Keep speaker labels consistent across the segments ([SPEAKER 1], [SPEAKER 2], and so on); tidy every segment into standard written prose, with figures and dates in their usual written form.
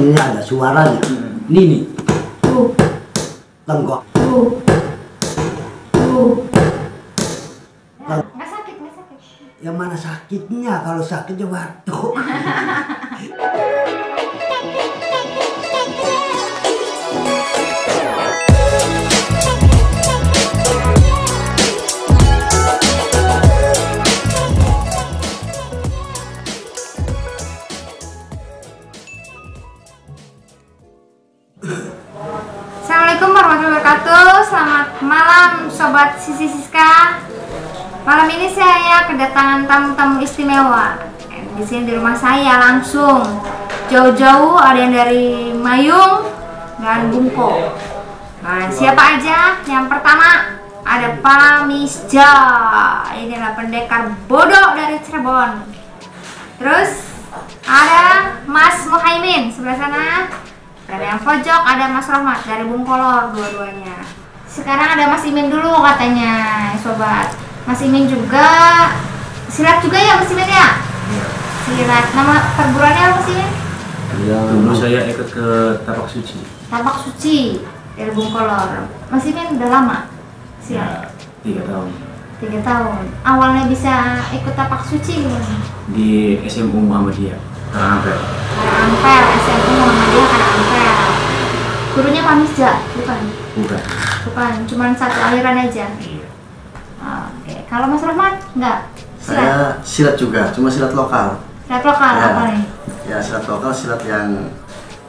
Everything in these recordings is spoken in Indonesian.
[SPEAKER 1] ini ada suaranya. Ini nih. Tenggok.
[SPEAKER 2] Nggak sakit, nggak sakit.
[SPEAKER 1] Yang mana sakitnya? Kalau sakitnya batuk.
[SPEAKER 2] Assalamualaikum warahmatullahi wabarakatuh. Selamat malam Sobat Sisi Siska. Malam ini saya kedatangan tamu-tamu istimewa. Di sini di rumah saya langsung. Jauh-jauh ada yang dari Mayung dan Bungko. Nah, siapa aja? Yang pertama ada Pak Misja. Ini adalah pendekar bodoh dari Cirebon. Terus ada Mas Muhaimin sebelah sana. Dan yang pojok ada Mas Rahmat dari Bungkolor, dua-duanya. Sekarang ada Mas Imin dulu katanya, sobat. Mas Imin juga silat juga ya, Mas Imin ya? Silat. Nama perguruannya apa Mas Imin?
[SPEAKER 3] Dulu saya ikut ke Tapak Suci.
[SPEAKER 2] Tapak Suci dari Bungkolor. Mas Imin udah lama silat?
[SPEAKER 3] Ya, 3 tahun.
[SPEAKER 2] 3 tahun. Awalnya bisa ikut Tapak Suci gimana?
[SPEAKER 3] Di SMU Muhammadiyah, Karangapel.
[SPEAKER 2] Karangapel, SMU Muhammadiyah Karangapel. Gurunya Pak Misja, bukan? Bukan, cuma satu aliran aja.
[SPEAKER 3] Iya.
[SPEAKER 2] Oke, kalau Mas Rahmat enggak?
[SPEAKER 4] Saya silat juga, cuma silat lokal.
[SPEAKER 2] Silat lokal
[SPEAKER 4] Ya.
[SPEAKER 2] apa nih?
[SPEAKER 4] Ya, silat lokal, silat yang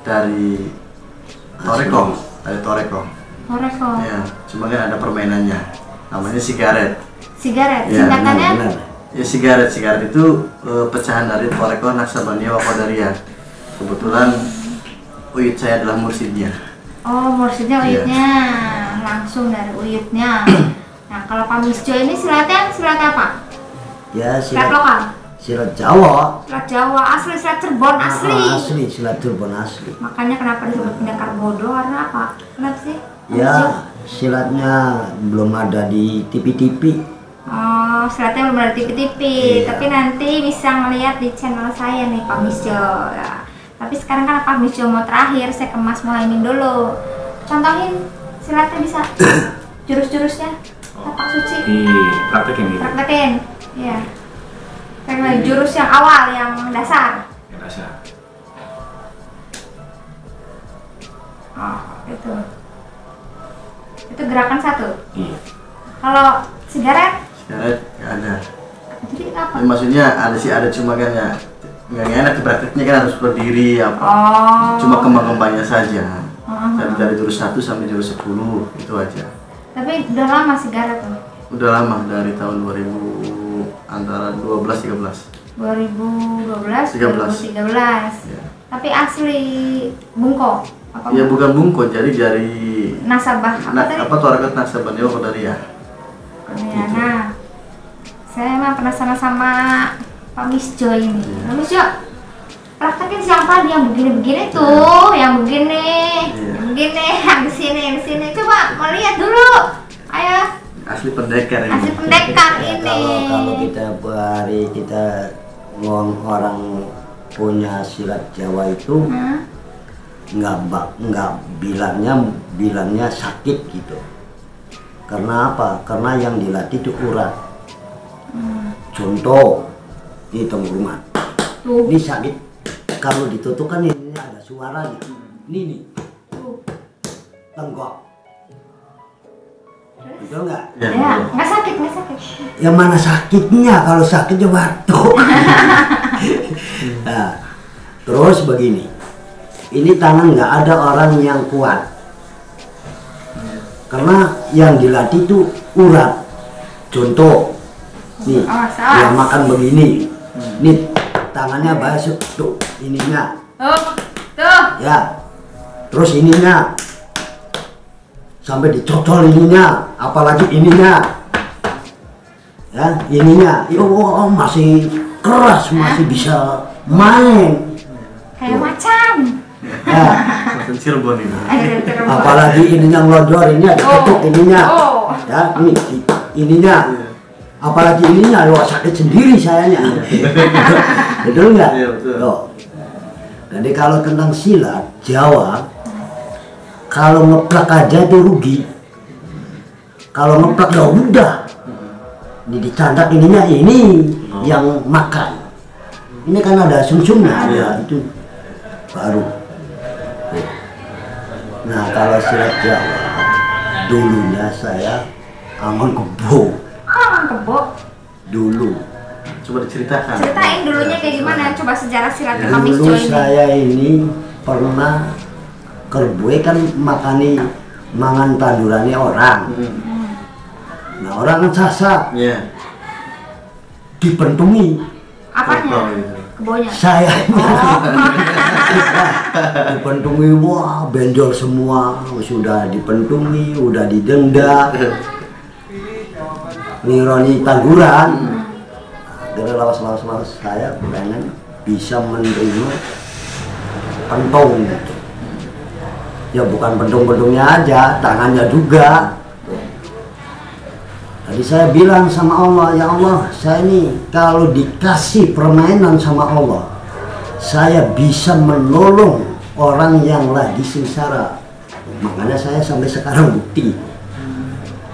[SPEAKER 4] dari Toreko,
[SPEAKER 2] Toreko.
[SPEAKER 4] Ya, cuma kan ada permainannya. Namanya sigaret.
[SPEAKER 2] Sigaret,
[SPEAKER 4] Ya,
[SPEAKER 2] singkatannya?
[SPEAKER 1] Benar.
[SPEAKER 4] Ya, sigaret itu pecahan dari Toreko Naksabandia Wakodaria. Kebetulan Uyut saya adalah mursidnya.
[SPEAKER 2] Oh, mursidnya
[SPEAKER 4] Iya.
[SPEAKER 2] Uyutnya, langsung dari Uyutnya. Nah, kalau Pak Misjo ini silatnya silat apa?
[SPEAKER 1] Ya
[SPEAKER 2] Silat lokal?
[SPEAKER 1] silat Jawa.
[SPEAKER 2] Silat Jawa, asli, silat Cirebon asli.
[SPEAKER 1] Asli, silat Cirebon asli.
[SPEAKER 2] Makanya kenapa disebut pendekar bodoh, karena apa? Kenapa sih? Pak Misjo?
[SPEAKER 1] Ya, silatnya belum ada di TV-TV.
[SPEAKER 2] Oh, silatnya belum ada TV-TV,
[SPEAKER 1] Iya.
[SPEAKER 2] tapi nanti bisa ngeliat di channel saya nih Pak Misjo. Ya. Tapi sekarang kan Pak Misjo mau terakhir, saya ke Mas Muhaimin dulu. Contohin silatnya bisa, jurus-jurusnya, Tapak Suci.
[SPEAKER 3] Di praktekin gitu.
[SPEAKER 2] Praktekin, ya. Kayak jurus yang awal, yang dasar.
[SPEAKER 3] Ya rasa.
[SPEAKER 2] Oh, itu. Itu gerakan satu.
[SPEAKER 3] Iya.
[SPEAKER 2] Kalau sigaret,
[SPEAKER 4] Sigaret nggak ada.
[SPEAKER 2] jadi apa?
[SPEAKER 4] Ya, maksudnya ada cuma kan ya nggak enak prakteknya kan harus berdiri apa.
[SPEAKER 2] Oh.
[SPEAKER 4] Cuma kembang-kembangnya saja.
[SPEAKER 2] Oh.
[SPEAKER 4] Dari jurus 1 sampai jurus 10 itu aja.
[SPEAKER 2] Tapi udah lama sigaret tuh.
[SPEAKER 4] Udah lama dari tahun 2000 antara 12-13.
[SPEAKER 2] 2012,
[SPEAKER 4] 13.
[SPEAKER 2] 2013.
[SPEAKER 4] Ya.
[SPEAKER 2] Tapi asli Bungko apa?
[SPEAKER 4] Ya bukan Bungko, jadi dari
[SPEAKER 2] Nasabah apa tadi?
[SPEAKER 4] Toreko Naksabandia Wakodaria.
[SPEAKER 2] Ya, nah, saya emang penasaran sama Pak Misjo ini. Pak Misjo, praktekin siapa yang begini-begini tuh, yang begini,
[SPEAKER 4] Iya.
[SPEAKER 2] yang begini, yang di sini. Coba mau lihat dulu. Ayo,
[SPEAKER 4] Asli pendekar ini.
[SPEAKER 2] asli pendekar
[SPEAKER 1] Ya,
[SPEAKER 2] ini.
[SPEAKER 1] kalau kita hari kita ngomong orang punya silat Jawa itu
[SPEAKER 2] Hah?
[SPEAKER 1] nggak bilangnya sakit gitu. Karena apa? Karena yang dilatih itu urat. Contoh ini tengguruman.
[SPEAKER 2] Tuh.
[SPEAKER 1] Ini sakit. Kalau ditutup kan ini ada suaranya. Ini nih.
[SPEAKER 2] Tuh.
[SPEAKER 1] Tenggok. Betul nggak?
[SPEAKER 4] Ya,
[SPEAKER 2] Ya, nggak sakit.
[SPEAKER 1] Yang mana sakitnya? Kalau sakitnya batuk. Nah, terus begini. Ini tangan nggak ada orang yang kuat. Karena yang dilatih itu urat. Contoh, nih,
[SPEAKER 2] Awas.
[SPEAKER 1] yang makan begini. Nih, tangannya basah tuh, ininya.
[SPEAKER 2] Oh, tuh.
[SPEAKER 1] Ya, terus ininya. Sampai dicocol ininya, apalagi ininya. Ya, ininya. Oh, masih keras, masih bisa main.
[SPEAKER 2] Kayak macan.
[SPEAKER 1] Ya,
[SPEAKER 4] Maksud Cirebon ini.
[SPEAKER 1] apalagi ininya ngelodor, ini ada ketuk ininya.
[SPEAKER 2] Oh.
[SPEAKER 1] Ya, ininya. Apalagi ininya, loh sakit sendiri sayanya. Betul nggak?
[SPEAKER 4] Iya, betul.
[SPEAKER 1] Loh. Jadi kalau tentang silat Jawa, kalau ngeplak aja itu rugi. Kalau ngeplak ya udah, ini dicandak ininya ini yang makan. Ini kan ada sumsumnya, ada itu baru. Nah kalau silat Jawa, dulunya saya Angon Kebo.
[SPEAKER 2] Angon Kebo?
[SPEAKER 1] Dulu.
[SPEAKER 4] Coba diceritakan.
[SPEAKER 2] Ceritain dulunya kayak gimana? Coba sejarah silat Kami
[SPEAKER 1] Dulu saya ini pernah kerbue kan makani mangan tandurannya orang. Nah orang kan sasa dipentungi.
[SPEAKER 2] Apanya? Kebonya?
[SPEAKER 1] Saya dipentungi, wah benjol semua, sudah dipentungi, udah didenda, ngironi tanduran. Dari lawas saya pengen bisa menerima pentung gitu. Ya bukan pentung-pentungnya aja, tangannya juga. Tadi saya bilang sama Allah, ya Allah, saya ini kalau dikasih permainan sama Allah, saya bisa menolong orang yang lagi sengsara. Makanya saya sampai sekarang bukti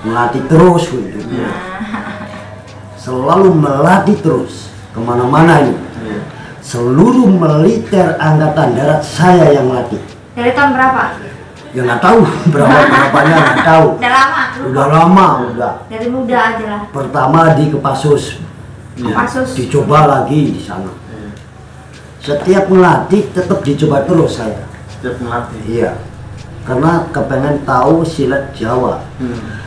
[SPEAKER 1] melatih terus gitu. Selalu melatih terus kemana-mana ini. Seluruh militer angkatan darat saya yang melatih.
[SPEAKER 2] Dari tahun berapa?
[SPEAKER 1] Ya nggak tahu berapanya nggak tahu.
[SPEAKER 2] Udah lama?
[SPEAKER 1] Udah lama udah.
[SPEAKER 2] Dari muda aja lah.
[SPEAKER 1] Pertama di Kopassus, dicoba lagi di sana. Setiap melatih tetap dicoba terus saya.
[SPEAKER 4] Setiap melatih.
[SPEAKER 1] Iya. Karena kepengen tahu silat Jawa.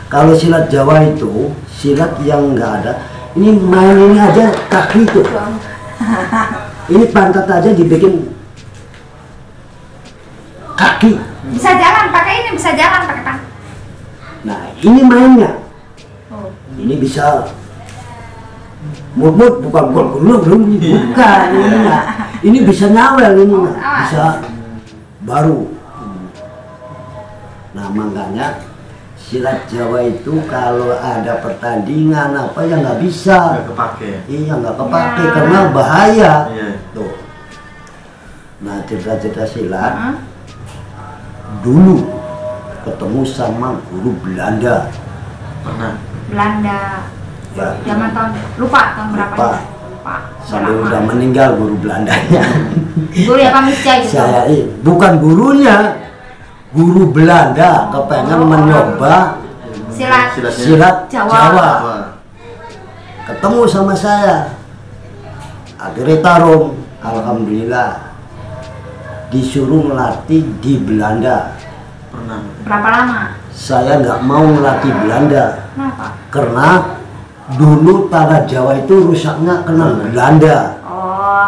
[SPEAKER 1] Kalau silat Jawa itu silat yang nggak ada. Ini main ini aja kaki itu. Ini pantat aja dibikin kaki.
[SPEAKER 2] Bisa jalan pakai ini, bisa jalan pakai tangan.
[SPEAKER 1] Nah ini mainnya. Ini bisa mut bukan bukan ini. Ini bisa nyawel ini, bisa baru. Nah makanya silat Jawa itu kalau ada pertandingan apa ya nggak bisa.
[SPEAKER 4] Nggak kepake.
[SPEAKER 1] Iya nggak kepake karena bahaya. Tuh. Nah cerita-cerita silat dulu ketemu sama guru Belanda.
[SPEAKER 4] Pernah.
[SPEAKER 2] Belanda.
[SPEAKER 1] Ya.
[SPEAKER 2] Zaman tahun lupa tahun berapa?
[SPEAKER 1] Lupa. Sampai udah meninggal guru Belandanya.
[SPEAKER 2] Guru ya Pamisca gitu.
[SPEAKER 1] Saya bukan gurunya. Guru Belanda kepengen mencoba silat Jawa. Ketemu sama saya. Akhirnya tarung. Alhamdulillah. Disuruh melatih di Belanda.
[SPEAKER 4] Pernah.
[SPEAKER 2] Berapa lama?
[SPEAKER 1] Saya nggak mau melatih Belanda.
[SPEAKER 2] Kenapa?
[SPEAKER 1] Karena dulu tanah Jawa itu rusaknya kena Belanda.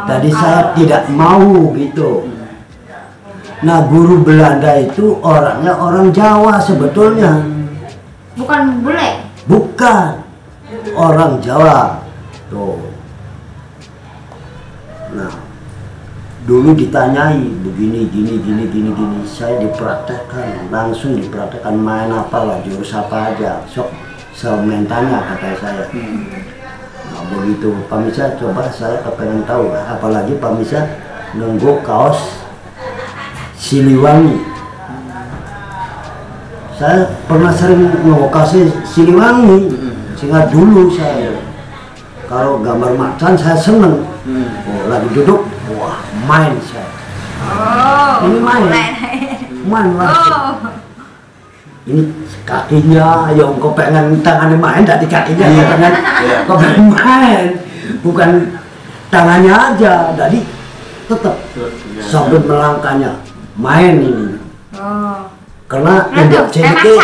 [SPEAKER 1] Jadi saya tidak mau gitu. Nah guru Belanda itu orangnya orang Jawa sebetulnya.
[SPEAKER 2] Bukan bule?
[SPEAKER 1] Bukan. Orang Jawa. Tuh. Nah dulu ditanyai begini gini. Saya dipraktekkan, langsung dipraktekkan main apa lah, jurus apa aja. Sok sementanya kata saya. Nah begitu Pak Misa coba saya kepengen tahu, apalagi Pak Misa nunggu kaos Siliwangi. Saya pernah sering ngokasi Siliwangi, sehingga dulu saya kalau gambar macan saya seneng. Oh, lagi duduk, wah main saya. Ini main langsung. Ini kakinya, yang kau pengen tangannya main, dari kakinya kau pengen main, bukan tangannya aja, jadi tetap sambil melangkahnya. Main ini, karena yang sedikit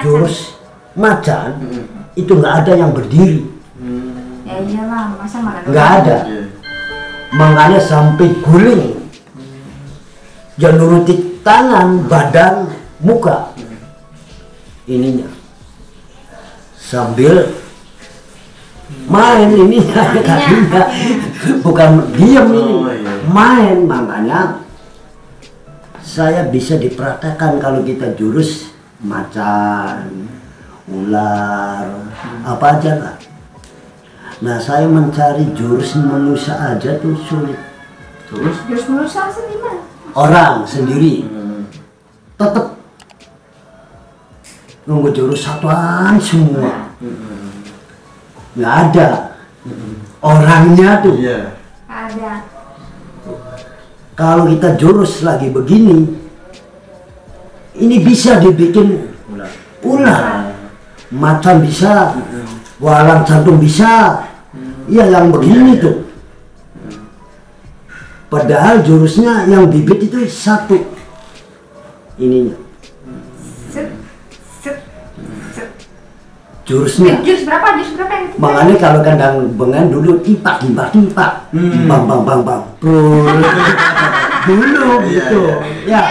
[SPEAKER 1] jurus macan itu nggak ada yang berdiri,
[SPEAKER 2] ya iyalah masa
[SPEAKER 1] nggak ada, makanya sampai guling, jangan nuruti tangan, badan, muka, ininya sambil main ini kakinya, bukan diam ini, main makanya. Saya bisa dipraktekkan kalau kita jurus macan, ular, apa aja lah. Nah saya mencari jurus manusia aja tuh sulit.
[SPEAKER 2] Jurus manusia sih gimana?
[SPEAKER 1] orang sendiri, tetap nunggu jurus satuan semua. Nggak ada orangnya tuh.
[SPEAKER 4] Iya.
[SPEAKER 2] Ada.
[SPEAKER 1] Kalau kita jurus lagi begini, ini bisa dibikin ular, macan bisa, walang cantung bisa. Iya, yang begini tuh. Padahal jurusnya yang bibit itu satu. Ininya.
[SPEAKER 2] Set, set, set.
[SPEAKER 1] Jurusnya.
[SPEAKER 2] Jus berapa yang itu?
[SPEAKER 1] Makanya kalau kandang bengan dulu tipak. Bang. Dulu gitu. Ya.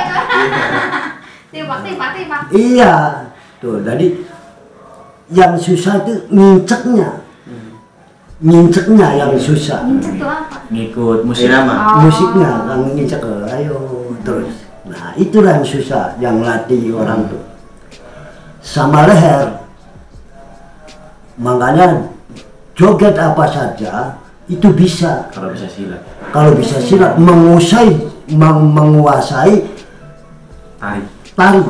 [SPEAKER 2] Tembak.
[SPEAKER 1] Iya. Tuh, jadi yang susah itu nginceknya yang susah.
[SPEAKER 2] Ngincek tuh apa?
[SPEAKER 3] Ngikut musik.
[SPEAKER 4] Irama.
[SPEAKER 1] Musiknya yang ngincek, ayo terus. Nah, itulah yang susah, yang latih orang tuh. Sama leher. Makanya joget apa saja itu bisa.
[SPEAKER 3] Kalau bisa silat.
[SPEAKER 1] Kalau bisa silat, menguasai tari.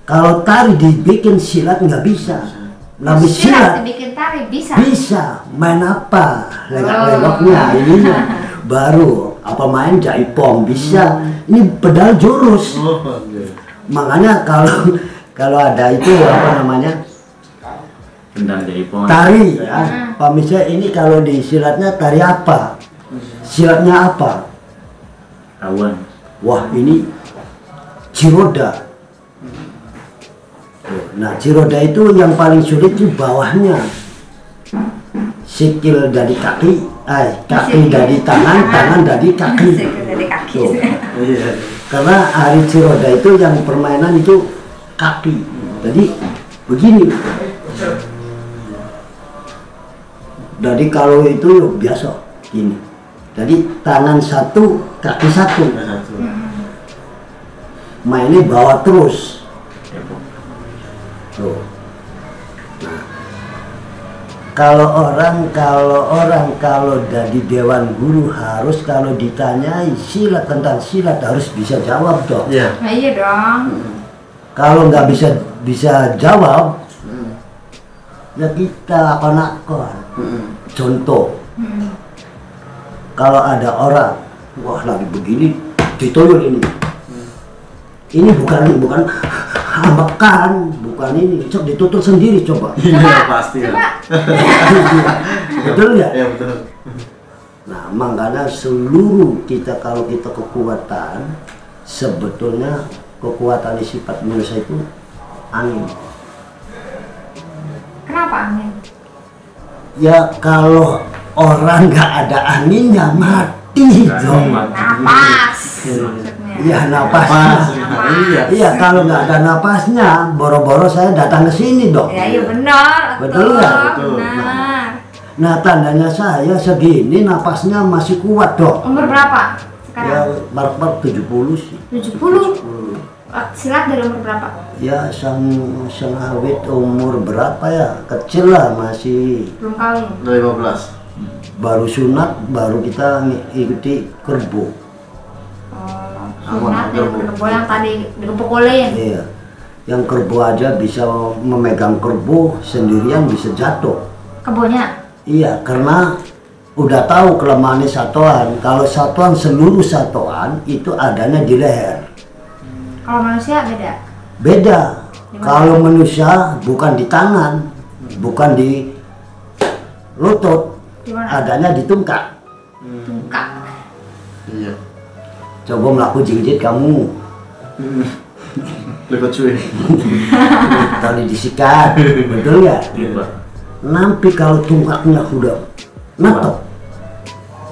[SPEAKER 1] Kalau tari dibikin silat nggak bisa. Nabi silat
[SPEAKER 2] dibikin tari bisa.
[SPEAKER 1] bisa. Main apa? Legok-legoknya ininya. Baru apa main jaipong bisa. Ini pedal jurus. Makanya kalau ada itu apa namanya?
[SPEAKER 3] Tendang jaipong.
[SPEAKER 1] Tari ya. Pak misalnya ini kalau di silatnya tari apa? Silatnya apa?
[SPEAKER 3] Rawan.
[SPEAKER 1] Wah, ini ciroda. Nah, ciroda itu yang paling sulit itu bawahnya. Sikil dari kaki, kaki dari tangan dari kaki.
[SPEAKER 2] Dari kaki.
[SPEAKER 1] Tuh.
[SPEAKER 4] Iya.
[SPEAKER 1] Karena hari ciroda itu yang permainan itu kaki. Jadi begini. Jadi kalau itu biasa gini. Jadi tangan satu, kaki satu. Mainnya bawa terus. Tuh. Nah, kalau dari dewan guru harus kalau ditanyai silat tentang silat harus bisa jawab dong.
[SPEAKER 4] Iya.
[SPEAKER 2] Nah, iya dong.
[SPEAKER 1] Kalau nggak bisa jawab, ya kita akon-akon. Contoh, kalau ada orang, wah lagi begini, ditolong ini. Ini bukan hambakan, bukan ini, cok ditutup sendiri coba.
[SPEAKER 4] Iya pasti.
[SPEAKER 2] Coba.
[SPEAKER 1] Betul ya?
[SPEAKER 4] Iya betul.
[SPEAKER 1] Nah, makanya seluruh kita kalau kita kekuatan, sebetulnya kekuatan di sifat manusia itu angin.
[SPEAKER 2] Kenapa angin?
[SPEAKER 1] Ya kalau orang nggak ada anginnya mati dong.
[SPEAKER 2] Napas maksudnya.
[SPEAKER 1] Iya napasnya.
[SPEAKER 4] Iya.
[SPEAKER 1] Iya kalau nggak ada napasnya, boro-boro saya datang ke sini dong.
[SPEAKER 2] Ya iya benar.
[SPEAKER 1] Betul nggak?
[SPEAKER 4] Betul.
[SPEAKER 2] Benar.
[SPEAKER 1] Nah tandanya saya segini napasnya masih kuat dong.
[SPEAKER 2] Umur berapa
[SPEAKER 1] Ya
[SPEAKER 2] sekarang?
[SPEAKER 1] mark 70 sih.
[SPEAKER 2] 70. Silat dari umur berapa?
[SPEAKER 1] Ya sang awit umur berapa ya? Kecil lah masih.
[SPEAKER 2] Belum kawin.
[SPEAKER 4] 15.
[SPEAKER 1] Baru sunat, baru kita ikuti kerbo.
[SPEAKER 2] Sunat dari kerbo yang tadi digepukulin.
[SPEAKER 1] Iya. Yang kerbo aja bisa memegang kerbo sendirian bisa jatuh.
[SPEAKER 2] Kebonya.
[SPEAKER 1] Iya, karena udah tahu kelemahannya satuan. Kalau satuan seluruh satuan itu adanya di leher.
[SPEAKER 2] Kalau manusia beda.
[SPEAKER 1] Beda.
[SPEAKER 2] Dimana?
[SPEAKER 1] Kalau manusia bukan di tangan, bukan di lutut,
[SPEAKER 2] Gimana?
[SPEAKER 1] adanya di tungkak.
[SPEAKER 2] Tungkak.
[SPEAKER 4] Iya.
[SPEAKER 1] Coba melaku jinjit kamu,
[SPEAKER 4] Lekot cuy.
[SPEAKER 1] tali disikat, betul ya?
[SPEAKER 3] Iya, Pak.
[SPEAKER 1] Nanti kalau tungkaknya udah netep,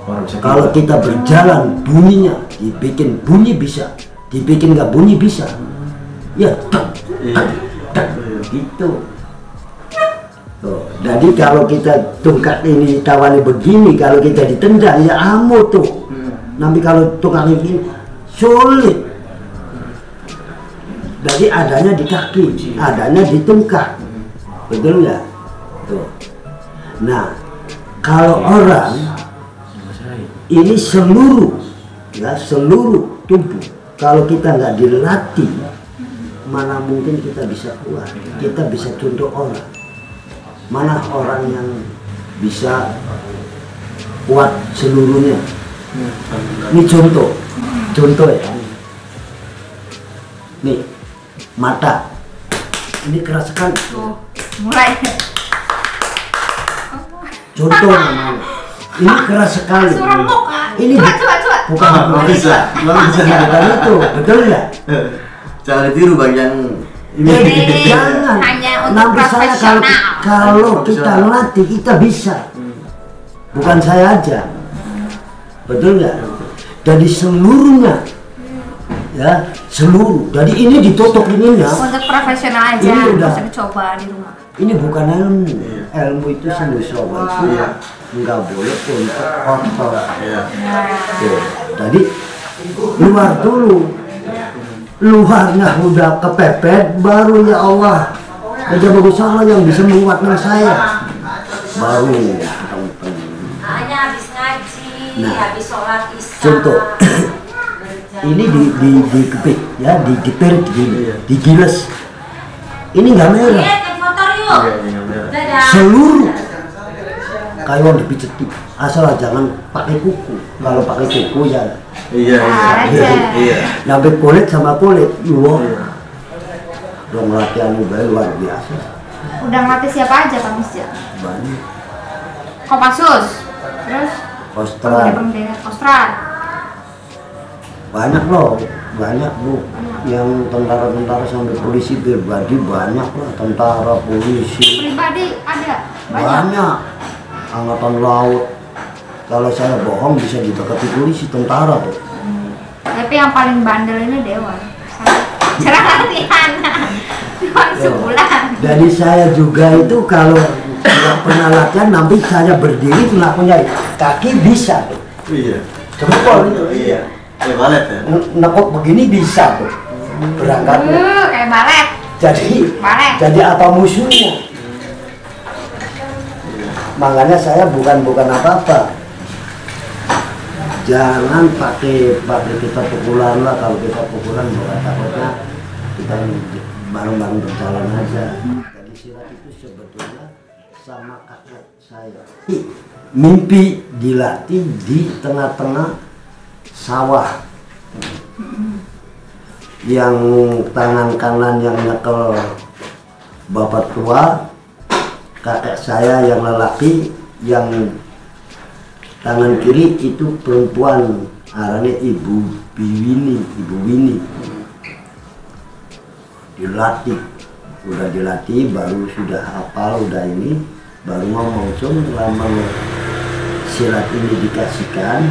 [SPEAKER 3] Orang bisa
[SPEAKER 1] kalau kita berjalan bunyinya dibikin bunyi bisa, dibikin nggak bunyi bisa. Ya, tek, tek, tek, gitu. Tuh, jadi kalau kita tungkak ini tawani begini, kalau kita ditendang ya amu tuh. Nanti kalau tungkak ini sulit. Jadi adanya di kaki, adanya di tungkak, betul nggak? Tuh. Nah, kalau orang ini seluruh ya seluruh tubuh. Kalau kita nggak dilatih, mana mungkin kita bisa kuat, kita bisa contoh orang. Mana orang yang bisa kuat seluruhnya. Ini contoh ya. Nih, mata. Ini keras sekali.
[SPEAKER 2] Tuh, mulai.
[SPEAKER 1] Contoh namanya. Ini keras sekali.
[SPEAKER 2] Suara muka.
[SPEAKER 1] Ini
[SPEAKER 2] Coba.
[SPEAKER 1] bukan
[SPEAKER 4] Belum bisa.
[SPEAKER 1] bukan itu, betul nggak?
[SPEAKER 4] Jangan ditiru bagian ini.
[SPEAKER 1] Jangan.
[SPEAKER 2] Hanya untuk
[SPEAKER 1] Nanti saya
[SPEAKER 2] profesional.
[SPEAKER 1] kalau kita latih kita bisa. Bukan saya aja. Betul nggak? Jadi seluruhnya, ya seluruh. Jadi ini ditutup ininya.
[SPEAKER 2] Untuk profesional aja,
[SPEAKER 1] Ini udah.
[SPEAKER 2] bisa dicoba di rumah.
[SPEAKER 1] Ini bukan ilmu itu sungguh sobat.
[SPEAKER 4] Iya.
[SPEAKER 1] Nggak boleh untuk kotor.
[SPEAKER 4] Iya.
[SPEAKER 1] Tuh, jadi luar dulu. Luarnya udah kepepet, baru ya Allah. Aja bagus Allah yang bisa menguatkan saya. Baru
[SPEAKER 5] Hanya habis ngaji,
[SPEAKER 1] Nah,
[SPEAKER 5] habis sholat isya.
[SPEAKER 1] contoh. Ini dikepit ya, digipirit gini, digiles. Ini nggak merah.
[SPEAKER 5] Lihat kan foto yuk. Dadah.
[SPEAKER 1] Seluruh kayu dipicet, asal jangan pakai kuku. Kalau pakai kuku ya
[SPEAKER 4] Iya. Iya.
[SPEAKER 1] nyampe kulit sama kulit, wah. Dong latihan luar biasa.
[SPEAKER 2] Udah ngelatih siapa aja Kang Misja?
[SPEAKER 1] Banyak.
[SPEAKER 2] Kopassus. Terus
[SPEAKER 1] Kostrat,
[SPEAKER 2] Kostrat.
[SPEAKER 1] banyak loh, banyak bu. Yang tentara-tentara sampai polisi pribadi banyak lah, tentara, polisi.
[SPEAKER 2] Pribadi ada banyak.
[SPEAKER 1] Banyak. Angkatan laut. Kalau saya bohong bisa didekati polisi, tentara tuh.
[SPEAKER 2] Tapi yang paling bandel ini Dewan. Cara latihan. Cuma sebulan.
[SPEAKER 1] Jadi saya juga itu kalau nggak pernah latihan, nanti saya berdiri nggak punya kaki bisa tuh.
[SPEAKER 4] Iya.
[SPEAKER 1] Jempol itu.
[SPEAKER 4] Iya. Balet ya.
[SPEAKER 1] Nekuk begini bisa tuh. Berangkatnya.
[SPEAKER 2] Kayak balet.
[SPEAKER 1] Jadi
[SPEAKER 2] Balet.
[SPEAKER 1] apa musuhnya? Makanya saya bukan apa-apa. Jangan pakai kita pukulan lah. Kalau kita pukulan bukan takutnya kita bareng-bareng berjalan aja. Jadi silat itu sebetulnya sama kakak saya. Mimpi dilatih di tengah-tengah sawah. Yang tangan kanan yang nyekel bapak tua, kakek saya yang lelaki, yang tangan kiri itu perempuan, arahnya Ibu Wini. Dilatih, udah dilatih, baru sudah hafal, udah ini, baru ngomong cung lama silat ini dikasihkan,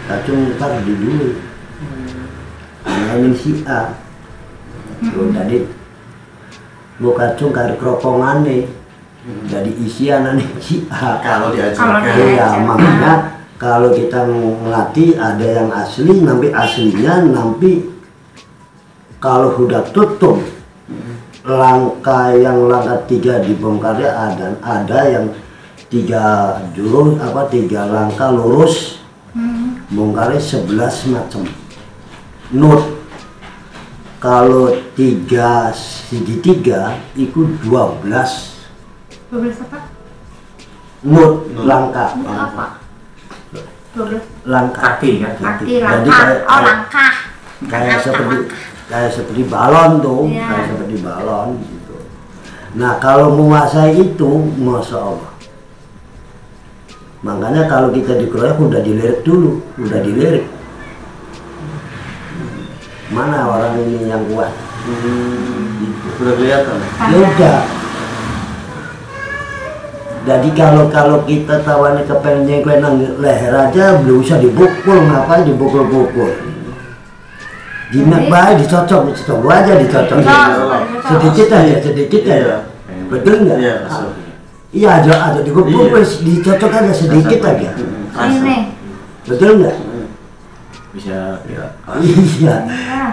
[SPEAKER 1] kacung ntar di dulu. Ini si A. Tuh tadi mau kacung kari keropongane. Jadi isian nih si A.
[SPEAKER 4] Kalau diajarkan.
[SPEAKER 1] Ya makanya kalau kita ngelatih ada yang asli, nanti aslinya nanti kalau udah tutup langkah 3 dibongkarnya ada yang 3 langkah lurus, bongkarnya 11 macam. Not kalau 3 segitiga itu 12
[SPEAKER 2] apa?
[SPEAKER 1] not langkah.
[SPEAKER 2] Ini apa? 12
[SPEAKER 1] Langkah
[SPEAKER 3] Kaki.
[SPEAKER 2] kaki
[SPEAKER 1] Jadi
[SPEAKER 2] langkah. Langkah.
[SPEAKER 1] kayak seperti balon tuh,
[SPEAKER 2] Iya.
[SPEAKER 1] kayak seperti balon gitu. Nah kalau menguasai itu, masya Allah. Makanya kalau kita dikeroyok udah dilirik dulu, mana orang ini yang kuat? Gitu.
[SPEAKER 4] Udah kelihatan.
[SPEAKER 1] Ya udah. Jadi kalau kita tawannya kepengen nyengklen leher aja, belum usah dibukul, ngapain dibukul-bukul? Jinak baik dicocok aja dicocok. Sedikit aja. Betul nggak?
[SPEAKER 4] Iya.
[SPEAKER 1] Iya ada dibukul, dicocok aja sedikit aja.
[SPEAKER 2] Ini.
[SPEAKER 1] Betul nggak?
[SPEAKER 3] Bisa ya.
[SPEAKER 1] Iya.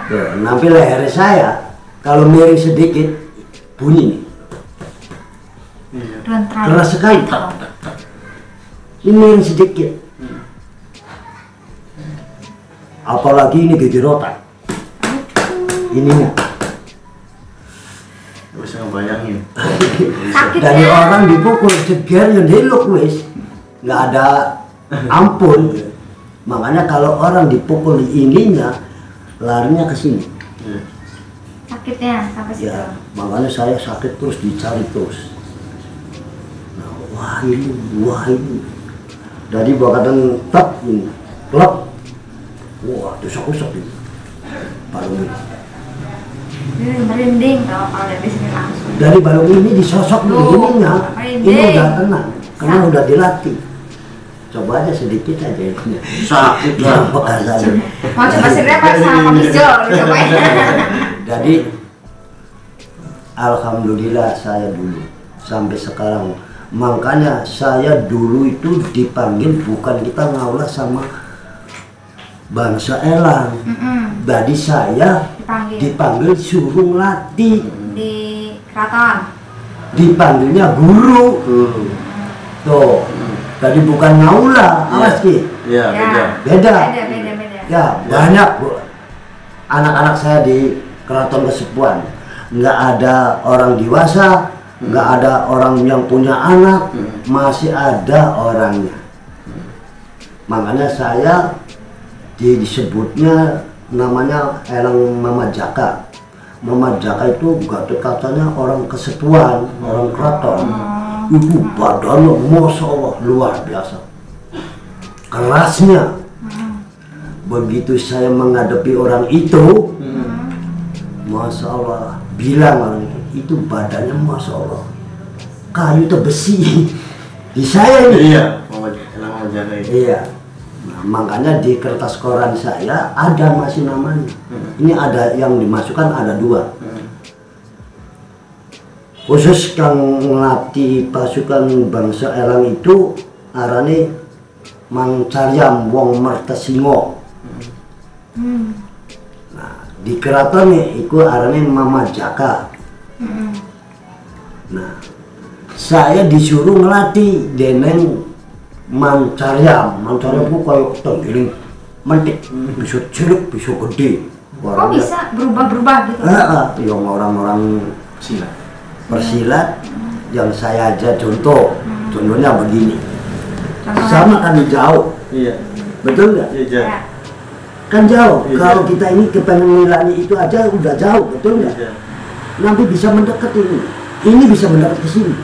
[SPEAKER 1] Tuh, nanti leher saya kalau miring sedikit bunyi nih. Keras sekali. Ini miring sedikit. apalagi ini gigi rotan. Ininya.
[SPEAKER 4] Bisa ngebayangin.
[SPEAKER 2] Sakit
[SPEAKER 1] Dari
[SPEAKER 2] ya?
[SPEAKER 1] orang dipukul seger yang delok wis. Nggak ada ampun. Makanya kalau orang dipukul di ininya, larinya ke sini.
[SPEAKER 4] Iya.
[SPEAKER 2] Sakitnya sampai situ.
[SPEAKER 1] Ya, makanya saya sakit terus dicari terus. Nah, wah ini. Jadi gua kadang tep ini, klep. Wah, tusuk-tusuk ini. Balung ini.
[SPEAKER 2] Ini merinding kalau dari sini langsung.
[SPEAKER 1] Dari balung ini disosok di
[SPEAKER 2] Tuh,
[SPEAKER 1] ininya, ini
[SPEAKER 2] merinding.
[SPEAKER 1] udah tenang, karena udah dilatih. Coba aja sedikit aja ini.
[SPEAKER 4] Sakit
[SPEAKER 1] Ya,
[SPEAKER 4] lah.
[SPEAKER 1] bekas aja.
[SPEAKER 2] Mau coba sendiri apa sama Pak Mijo? Cobain.
[SPEAKER 1] Jadi alhamdulillah saya dulu sampai sekarang. Makanya saya dulu itu dipanggil bukan kita ngaulah sama bangsa Elang. Jadi saya dipanggil suruh ngelatih.
[SPEAKER 2] Di keraton.
[SPEAKER 1] Dipanggilnya guru. Tuh. Tadi bukan ngaulah, awas Ki.
[SPEAKER 4] Iya, beda.
[SPEAKER 1] Beda.
[SPEAKER 2] Beda.
[SPEAKER 1] Ya, banyak Bu. Anak-anak saya di Keraton Kesepuan. Nggak ada orang dewasa, nggak ada orang yang punya anak, masih ada orangnya. Makanya saya disebutnya namanya Elang Mama Jaka. Mama Jaka itu Gatot katanya orang Kesepuan, orang Keraton. Itu badannya Masya Allah luar biasa. Kerasnya. Begitu saya menghadapi orang itu, Masya Allah, bilang orang itu badannya Masya Allah kayu itu besi. Di saya ini.
[SPEAKER 4] Iya, Mama Jaka itu.
[SPEAKER 1] Iya. Nah, makanya di kertas koran saya ada masih namanya. Ini ada yang dimasukkan ada 2. Khusus kang ngelatih pasukan bangsa Elang itu arane Mang Caryam Wong Mertesingo. Nah, di keraton itu arane Mama Jaka. Nah, saya disuruh ngelatih deneng Mang Caryam. Mang Caryam itu kayak tenggiling mentik, bisa cilik, bisa gede.
[SPEAKER 2] Kok bisa berubah-berubah gitu?
[SPEAKER 1] Yang orang-orang
[SPEAKER 4] Silat.
[SPEAKER 1] persilat yang saya aja contohnya begini.
[SPEAKER 2] Contohnya?
[SPEAKER 1] Sama kan jauh,
[SPEAKER 4] Iya.
[SPEAKER 1] betul nggak?
[SPEAKER 4] Iya, Jaka.
[SPEAKER 2] Ya.
[SPEAKER 1] Kan jauh.
[SPEAKER 4] Iya.
[SPEAKER 1] Kalau kita ini kepengen nilai itu aja udah jauh, betul nggak?
[SPEAKER 4] Iya.
[SPEAKER 1] Nanti bisa mendekat ini bisa mendekat ke sini.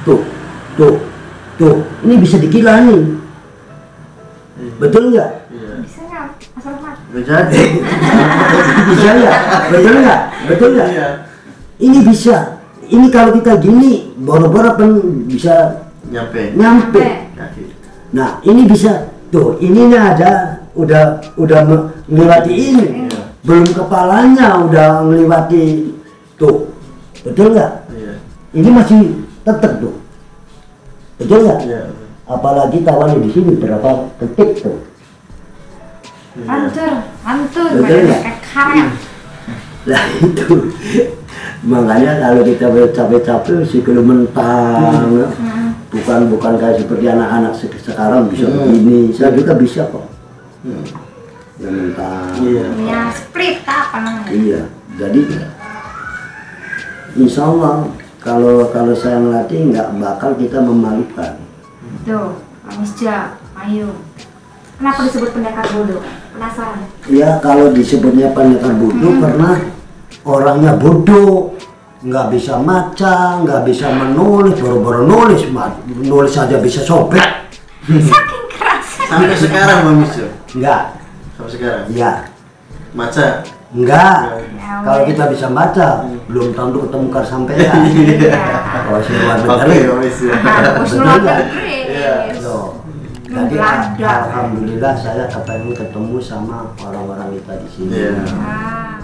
[SPEAKER 1] Tuh. Ini bisa dikilani, betul nggak?
[SPEAKER 4] Iya.
[SPEAKER 2] Bisa nggak, Mas Rahmat?
[SPEAKER 4] Udah jadi.
[SPEAKER 1] Bisa ya, betul nggak? Betul nggak?
[SPEAKER 4] Iya.
[SPEAKER 1] Ini bisa. Ini kalau kita gini, boro-boro pun bisa nyampe.
[SPEAKER 4] Kaki.
[SPEAKER 1] Nah, ini bisa. Tuh, ininya ada udah melewati ini.
[SPEAKER 4] Iya.
[SPEAKER 1] Belum kepalanya udah melewati. Tuh. Betul nggak?
[SPEAKER 4] Iya.
[SPEAKER 1] Ini masih tetap tuh. Betul nggak?
[SPEAKER 4] Iya.
[SPEAKER 1] Apalagi tawannya di sini berapa detik tuh.
[SPEAKER 2] Hancur,
[SPEAKER 1] Betul
[SPEAKER 2] badannya
[SPEAKER 1] nggak?
[SPEAKER 2] kayak karet.
[SPEAKER 1] Lah itu. Makanya kalau kita capek-capek sih kalau mentang, bukan kayak seperti anak-anak sekarang bisa begini. Saya juga bisa kok. Ya mentang.
[SPEAKER 4] Iya.
[SPEAKER 2] Ya, split apa namanya?
[SPEAKER 1] Iya. Jadi insya Allah kalau saya ngelatih nggak bakal kita memalukan.
[SPEAKER 2] Tuh, Pak Misja, Ayu. Kenapa disebut pendekar bodoh? Penasaran?
[SPEAKER 1] Ya kalau disebutnya pendekar bodoh karena orangnya bodoh, nggak bisa maca, nggak bisa menulis, baru-baru nulis saja bisa sobek.
[SPEAKER 2] Saking keras.
[SPEAKER 4] Sampai sekarang Bang Misjo.
[SPEAKER 1] Enggak,
[SPEAKER 4] Sampai sekarang.
[SPEAKER 1] iya,
[SPEAKER 4] Maca.
[SPEAKER 1] enggak.
[SPEAKER 2] Ya,
[SPEAKER 1] Kalau
[SPEAKER 2] wes.
[SPEAKER 1] kita bisa baca, belum tentu ketemu sampean.
[SPEAKER 2] Iya.
[SPEAKER 1] Kalau si luar
[SPEAKER 4] Oke,
[SPEAKER 1] negeri,
[SPEAKER 4] Bang Misjo.
[SPEAKER 2] Harus
[SPEAKER 1] Betul
[SPEAKER 2] luar
[SPEAKER 1] nggak?
[SPEAKER 2] negeri.
[SPEAKER 4] Iya.
[SPEAKER 1] loh.
[SPEAKER 2] Belum
[SPEAKER 1] Jadi
[SPEAKER 2] belajar.
[SPEAKER 1] alhamdulillah saya kepengen ketemu sama orang-orang kita di sini.
[SPEAKER 4] Iya.
[SPEAKER 2] Ah.